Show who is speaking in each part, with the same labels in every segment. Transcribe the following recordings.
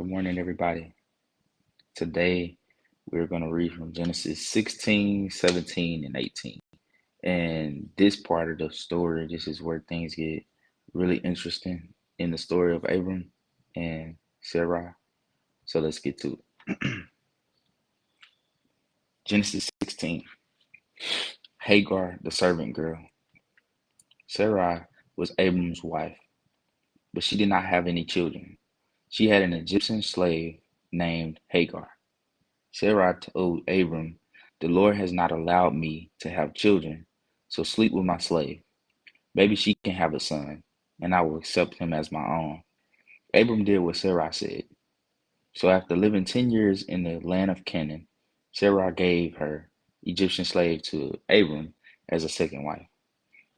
Speaker 1: Good morning, everybody. Today, we're going to read from Genesis 16, 17, and 18. And this part of the story, this is where things get really interesting in the story of Abram and Sarai. So let's get to it. Genesis 16. Hagar, the servant girl. Sarai was Abram's wife, but she did not have any children. She had an Egyptian slave named Hagar. Sarai told Abram, "The Lord has not allowed me to have children, so sleep with my slave. Maybe she can have a son, and I will accept him as my own." Abram did what Sarai said. So after living 10 years in the land of Canaan, Sarai gave her Egyptian slave to Abram as a second wife.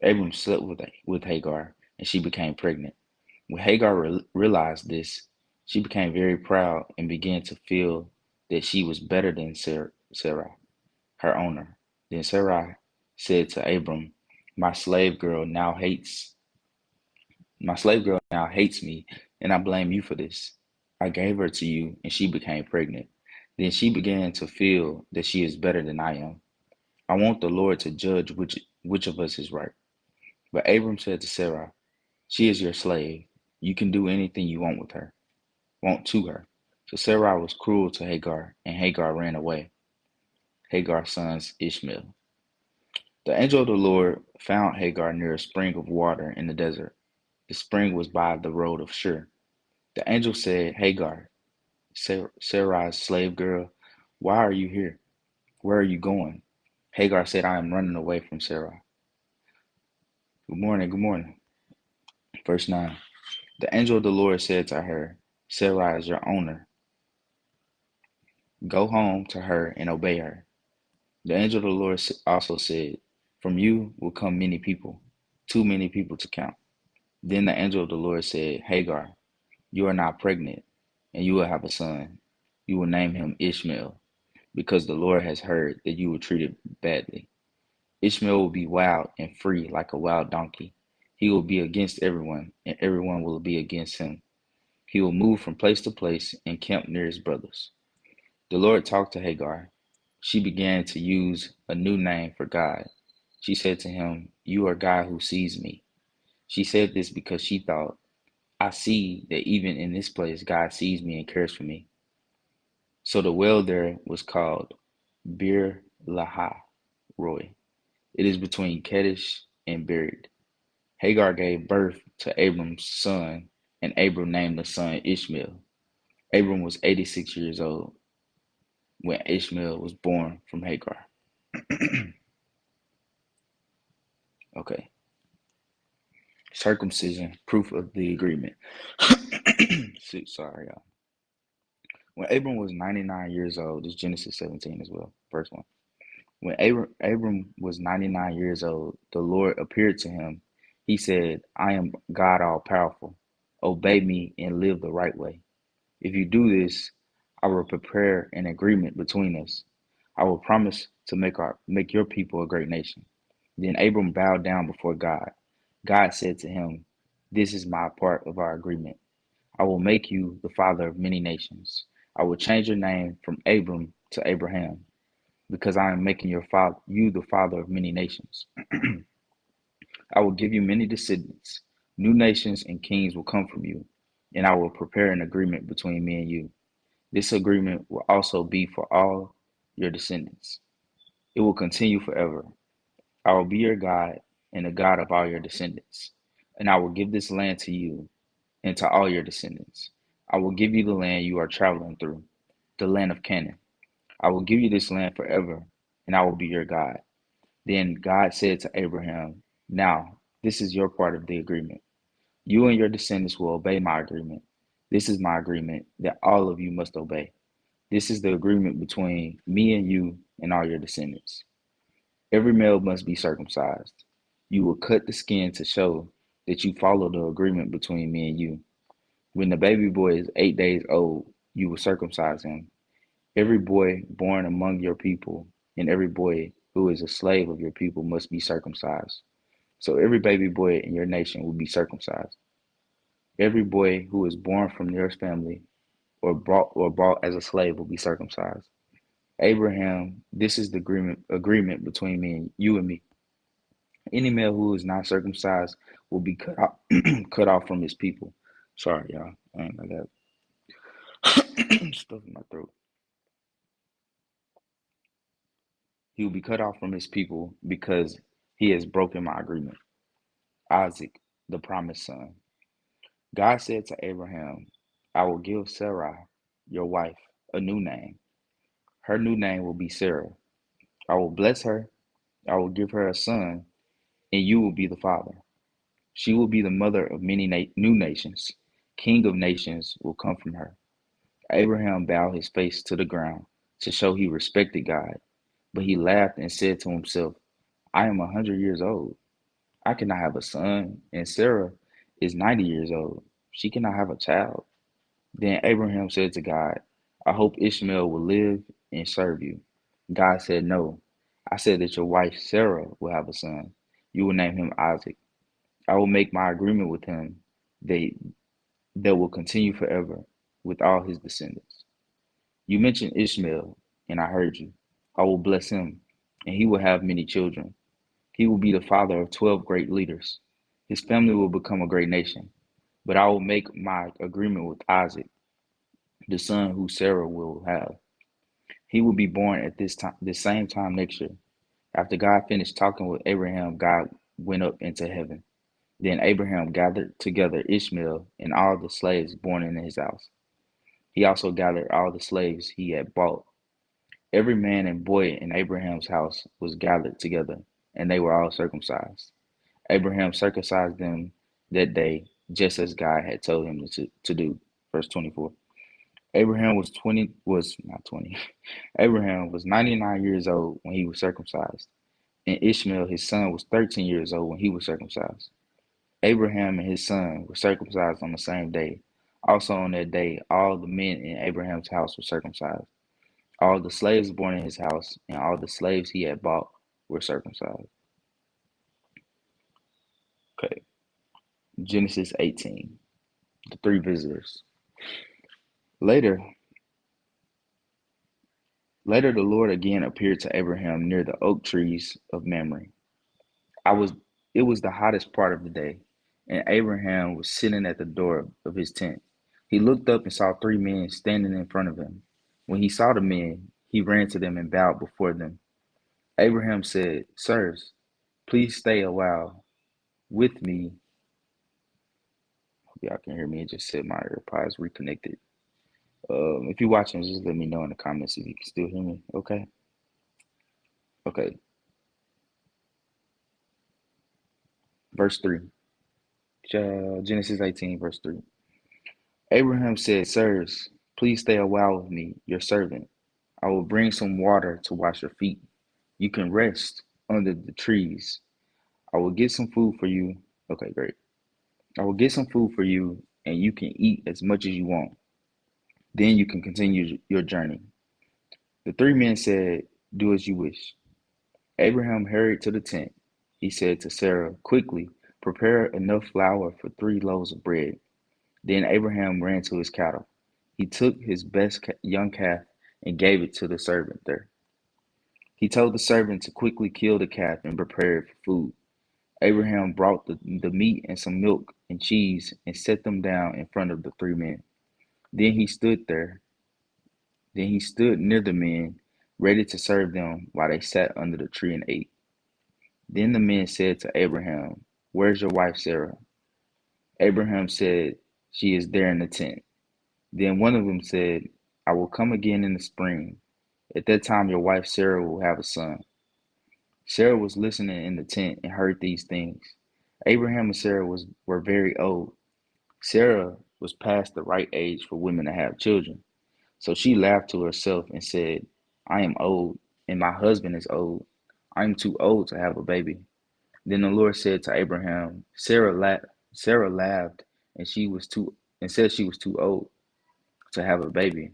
Speaker 1: Abram slept with Hagar, and she became pregnant. When Hagar realized this, she became very proud and began to feel that she was better than Sarai, her owner. Then Sarai said to Abram, My slave girl now hates me, and I blame you for this. I gave her to you, and she became pregnant. Then she began to feel that she is better than I am. I want the Lord to judge which of us is right." But Abram said to Sarai, "She is your slave. You can do anything you want to her." So Sarai was cruel to Hagar, and Hagar ran away. Hagar's sons Ishmael. The angel of the Lord found Hagar near a spring of water in the desert. The spring was by the road of Shur. The angel said, "Hagar, Sarai's slave girl, why are you here? Where are you going?" Hagar said, "I am running away from Sarai." Good morning, good morning. Verse 9. The angel of the Lord said to her, "Sarai is your owner. Go home to her and obey her." The angel of the Lord also said, "From you will come many people, too many people to count." Then the angel of the Lord said, "Hagar, you are now pregnant, and you will have a son. You will name him Ishmael, because the Lord has heard that you were treated badly. Ishmael will be wild and free like a wild donkey. He will be against everyone, and everyone will be against him. He will move from place to place and camp near his brothers." The Lord talked to Hagar. She began to use a new name for God. She said to him, "You are God who sees me." She said this because she thought, "I see that even in this place God sees me and cares for me." So the well there was called Bir Lahai Roy. It is between Kadesh and Bered. Hagar gave birth to Abram's son, and Abram named the son Ishmael. Abram was 86 years old when Ishmael was born from Hagar. Okay. Circumcision, proof of the agreement. Sorry, y'all. When Abram was 99 years old, this is Genesis 17 as well, verse 1. When Abram was 99 years old, the Lord appeared to him. He said, "I am God all powerful. Obey me and live the right way. If you do this, I will prepare an agreement between us. I will promise to make your people a great nation." Then Abram bowed down before God. God said to him, "This is my part of our agreement. I will make you the father of many nations. I will change your name from Abram to Abraham, because I am making you the father of many nations. I will give you many descendants. New nations and kings will come from you, and I will prepare an agreement between me and you. This agreement will also be for all your descendants. It will continue forever. I will be your God and the God of all your descendants, and I will give this land to you and to all your descendants. I will give you the land you are traveling through, the land of Canaan. I will give you this land forever, and I will be your God." Then God said to Abraham, "Now, this is your part of the agreement. You and your descendants will obey my agreement. This is my agreement that all of you must obey. This is the agreement between me and you and all your descendants. Every male must be circumcised. You will cut the skin to show that you follow the agreement between me and you. When the baby boy is 8 days old, you will circumcise him. Every boy born among your people and every boy who is a slave of your people must be circumcised. So every baby boy in your nation will be circumcised. Every boy who is born from your family or bought as a slave will be circumcised. Abraham, this is the agreement between me and you and me. Any male who is not circumcised will be cut off, cut off from his people. Sorry, y'all. I got stuff in my throat. He will be cut off from his people because he has broken my agreement. Isaac, the promised son. God said to Abraham, I will give Sarai, your wife, a new name. Her new name will be Sarah. I will bless her. I will give her a son, and you will be the father. She will be the mother of many new nations. King of nations will come from her. Abraham bowed his face to the ground to show he respected God, but he laughed and said to himself, I am 100 years old. I cannot have a son, and Sarah is 90 years old. She cannot have a child. Then Abraham said to God, I hope Ishmael will live and serve you. God said, No. I said that your wife Sarah will have a son. You will name him Isaac. I will make my agreement with him that, that will continue forever with all his descendants. You mentioned Ishmael, and I heard you. I will bless him, and he will have many children. He will be the father of 12 great leaders. His family will become a great nation. But I will make my agreement with Isaac, the son who Sarah will have. He will be born at this same time next year. After God finished talking with Abraham, God went up into heaven. Then Abraham gathered together Ishmael and all the slaves born in his house. He also gathered all the slaves he had bought. Every man and boy in Abraham's house was gathered together, and they were all circumcised. Abraham circumcised them that day, just as God had told him to do. Verse 24. Abraham was not 20. Abraham was 99 years old when he was circumcised, and Ishmael his son was 13 years old when he was circumcised. Abraham and his son were circumcised on the same day. Also on that day, all the men in Abraham's house were circumcised. All the slaves born in his house and all the slaves he had bought were circumcised. Okay. Genesis 18. The three visitors. Later, later the Lord again appeared to Abraham near the oak trees of Mamre. I was it was the hottest part of the day, and Abraham was sitting at the door of his tent. He looked up and saw three men standing in front of him. When he saw the men, he ran to them and bowed before them. Abraham said, Sirs, please stay a while with me. Hope y'all can hear me. It just said my AirPods reconnected. If you're watching, just let me know in the comments if you can still hear me. Okay. Okay. Verse 3. Genesis 18, verse 3. Abraham said, Sirs, please stay a while with me, your servant. I will bring some water to wash your feet. You can rest under the trees. I will get some food for you. Okay, great. I will get some food for you, and you can eat as much as you want. Then you can continue your journey. The three men said, Do as you wish. Abraham hurried to the tent. He said to Sarah, Quickly, prepare enough flour for 3 loaves of bread. Then Abraham ran to his cattle. He took his best young calf and gave it to the servant there. He told the servant to quickly kill the calf and prepare it for food. Abraham brought the meat and some milk and cheese and set them down in front of the three men. Then he stood there. Then he stood near the men, ready to serve them while they sat under the tree and ate. Then the men said to Abraham, Where's your wife Sarah? Abraham said, She is there in the tent. Then one of them said, I will come again in the spring. At that time your wife Sarah will have a son. Sarah was listening in the tent and heard these things. Abraham and Sarah were very old. Sarah was past the right age for women to have children. So she laughed to herself and said, I am old, and my husband is old. I am too old to have a baby. Then the Lord said to Abraham, Sarah laughed and said she was too old to have a baby.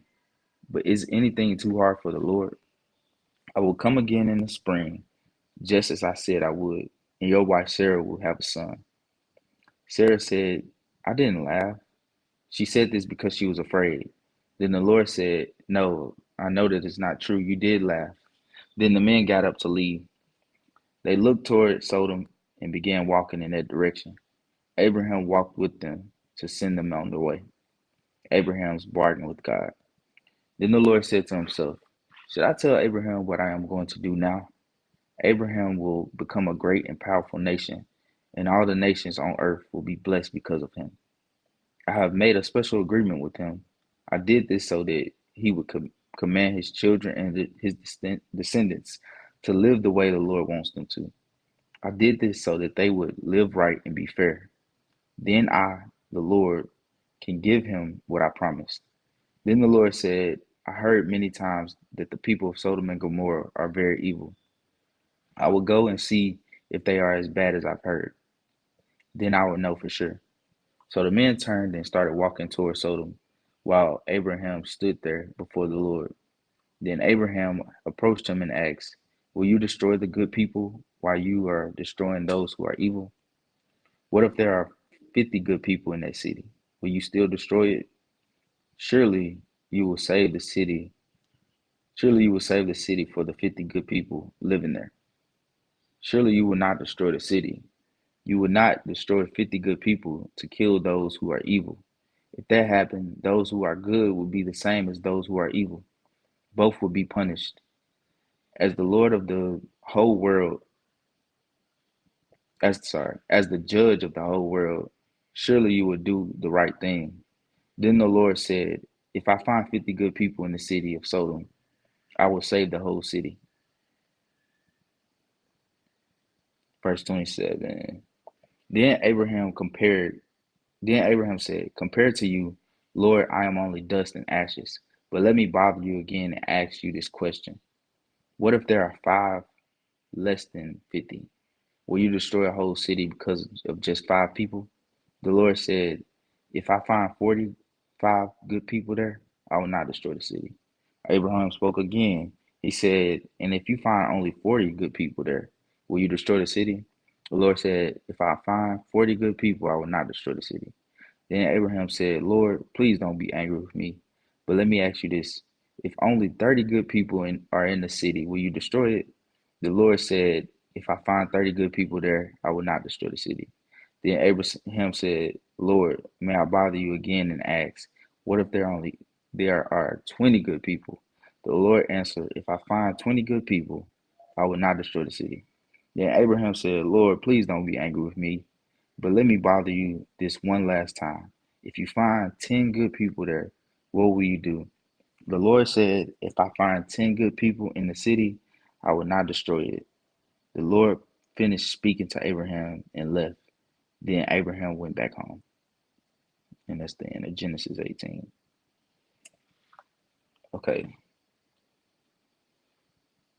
Speaker 1: But is anything too hard for the Lord? I will come again in the spring, just as I said I would, and your wife Sarah will have a son. Sarah said, I didn't laugh. She said this because she was afraid. Then the Lord said, No, I know that it's not true. You did laugh. Then the men got up to leave. They looked toward Sodom and began walking in that direction. Abraham walked with them to send them on their way. Abraham's bargain with God. Then the Lord said to himself, Should I tell Abraham what I am going to do now? Abraham will become a great and powerful nation, and all the nations on earth will be blessed because of him. I have made a special agreement with him. I did this so that he would command his children and his descendants to live the way the Lord wants them to. I did this so that they would live right and be fair. Then I, the Lord, can give him what I promised. Then the Lord said, I heard many times that the people of Sodom and Gomorrah are very evil. I will go and see if they are as bad as I've heard. Then I will know for sure. So the men turned and started walking toward Sodom, while Abraham stood there before the Lord. Then Abraham approached him and asked, Will you destroy the good people while you are destroying those who are evil? What if there are 50 good people in that city? Will you still destroy it? Surely you will save the city. Surely you will save the city for the 50 good people living there. Surely you will not destroy the city. You will not destroy 50 good people to kill those who are evil. If that happened, those who are good would be the same as those who are evil. Both would be punished. As the Lord of the whole world, as the judge of the whole world, surely you will do the right thing. Then the Lord said, If I find 50 good people in the city of Sodom, I will save the whole city. Verse 27. Then Abraham compared Then Abraham said, Compared to you, Lord, I am only dust and ashes. But let me bother you again and ask you this question. What if there are five less than 50? Will you destroy a whole city because of just five people? The Lord said, If I find 45 good people there, I will not destroy the city. Abraham spoke again. He said, And if you find only 40 good people there, will you destroy the city? The Lord said, If I find 40 good people, I will not destroy the city. Then Abraham said, Lord, please don't be angry with me. But let me ask you this. If only 30 good people are in the city, will you destroy it? The Lord said, If I find 30 good people there, I will not destroy the city. Then Abraham said, Lord, may I bother you again and ask, what if there are 20 good people? The Lord answered, If I find 20 good people, I will not destroy the city. Then Abraham said, Lord, please don't be angry with me, but let me bother you this one last time. If you find 10 good people there, what will you do? The Lord said, If I find 10 good people in the city, I will not destroy it. The Lord finished speaking to Abraham and left. Then Abraham went back home. And that's the end of Genesis 18. Okay,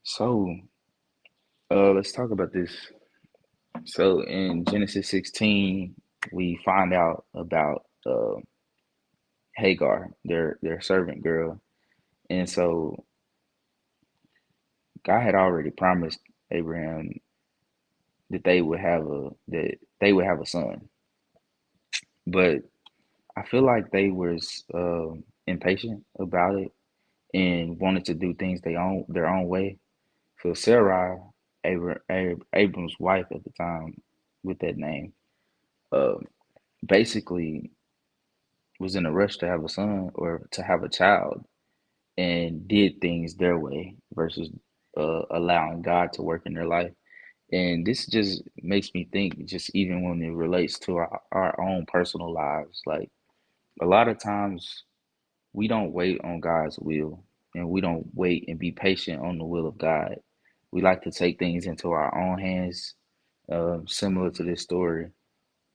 Speaker 1: so let's talk about this. So in Genesis 16, we find out about Hagar, their servant girl. And so God had already promised Abraham that they would have a son, but I feel like they was impatient about it and wanted to do things their own way. So Sarai, Abram's wife at the time, with that name, uh, basically was in a rush to have a son or to have a child, and did things their way versus allowing God to work in their life. And this just makes me think, just even when it relates to our own personal lives, like a lot of times we don't wait on God's will and we don't wait and be patient on the will of God. We like to take things into our own hands, similar to this story.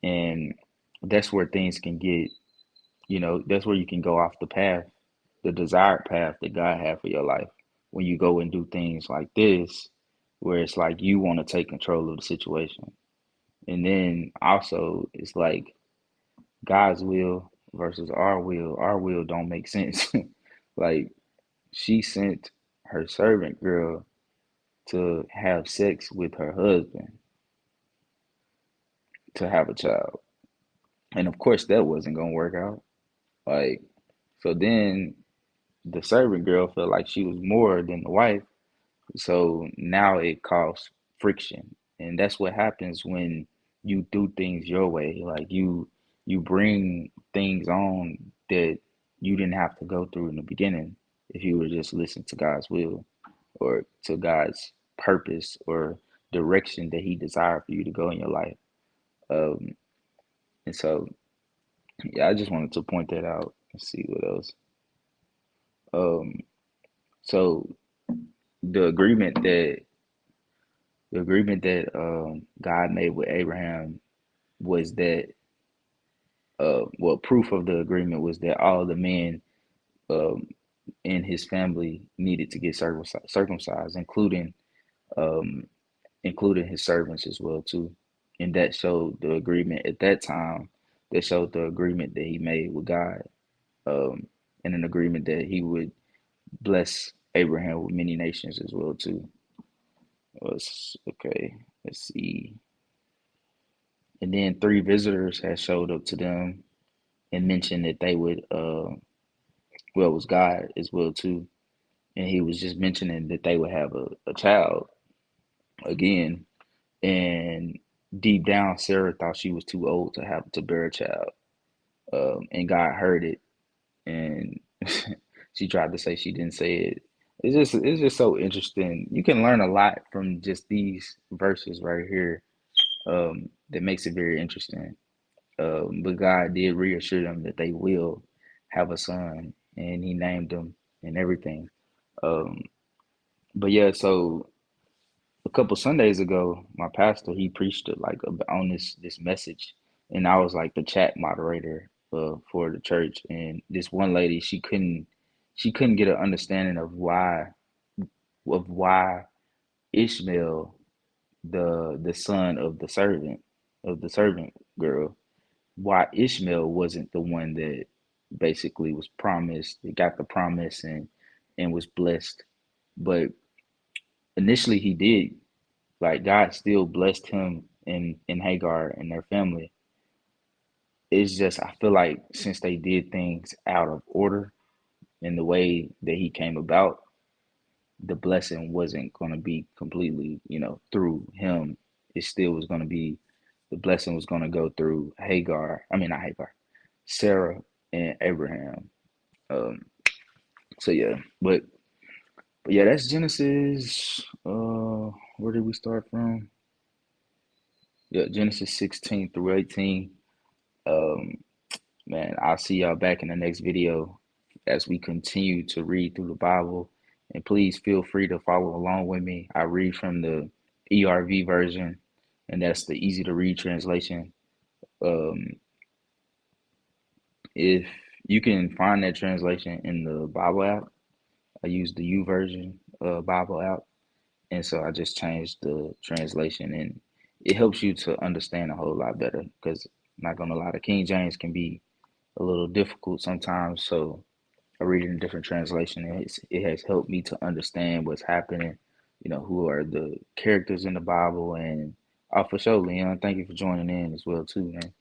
Speaker 1: And that's where things can get, that's where you can go off the path, the desired path that God had for your life. When you go and do things like this, where it's like you want to take control of the situation. And then also it's like God's will versus our will. Our will don't make sense. Like she sent her servant girl to have sex with her husband to have a child. And of course that wasn't gonna work out. Like so then the servant girl felt like she was more than the wife. So now it caused friction. And that's what happens when you do things your way. Like you bring things on that you didn't have to go through in the beginning if you would just listen to God's will or to God's purpose or direction that He desired for you to go in your life. Um, and so, yeah, I just wanted to point that out and see what else. Um, so the agreement that God made with Abraham was that well, proof of the agreement was that all the men um, in his family needed to get circumcised, um, including his servants as well too, and that showed the agreement at that time. That showed the agreement that he made with God, um, and an agreement that he would bless Abraham with many nations as well too. Okay, let's see. And then three visitors had showed up to them and mentioned that they would well, it was God as well too, and he was just mentioning that they would have a child again, and deep down Sarah thought she was too old to have to bear a child, and God heard it, and she tried to say she didn't say it. It's just so interesting. You can learn a lot from just these verses right here, that makes it very interesting. But God did reassure them that they will have a son, and He named him and everything. Um, but yeah, so a couple Sundays ago, my pastor he preached it like on this message, and I was like the chat moderator for the church. And this one lady, she couldn't get an understanding of why Ishmael, the son of the servant girl, why Ishmael wasn't the one that basically was promised, that got the promise and was blessed. But initially he did. Like God still blessed him and Hagar and their family. It's just I feel like since they did things out of order in the way that he came about, the blessing wasn't going to be completely, through him. It still was going to be the blessing was going to go through Hagar. I mean, not Hagar, Sarah and Abraham. Um, so yeah, but yeah, that's Genesis. Where did we start from? Yeah, Genesis 16 through 18. Um, Man, I'll see y'all back in the next video as we continue to read through the Bible. And please feel free to follow along with me. I read from the ERV version, and that's the easy to read translation. Um, if you can find that translation in the Bible app, I use the U version Bible app. And so I just changed the translation, and it helps you to understand a whole lot better because, not gonna lie, the King James can be a little difficult sometimes. So I read it in a different translation. It has helped me to understand what's happening, who are the characters in the Bible. And for sure, Leon, thank you for joining in as well too, man.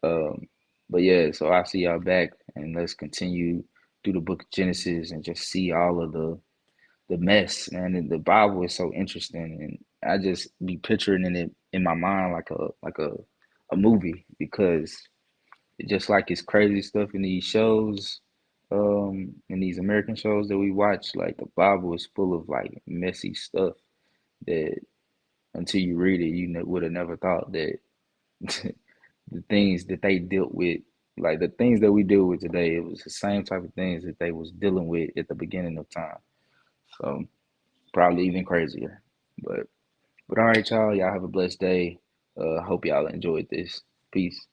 Speaker 1: Um, but yeah, so I'll see y'all back, and let's continue through the book of Genesis and just see all of the mess, man. And the Bible is so interesting, and I just be picturing it in my mind like a movie because just like it's crazy stuff in these shows, in these American shows that we watch, like the Bible is full of like messy stuff that until you read it, you would have never thought that the things that they dealt with, like the things that we deal with today, it was the same type of things that they was dealing with at the beginning of time. So probably even crazier. But all right, y'all. Y'all have a blessed day. Hope y'all enjoyed this. Peace.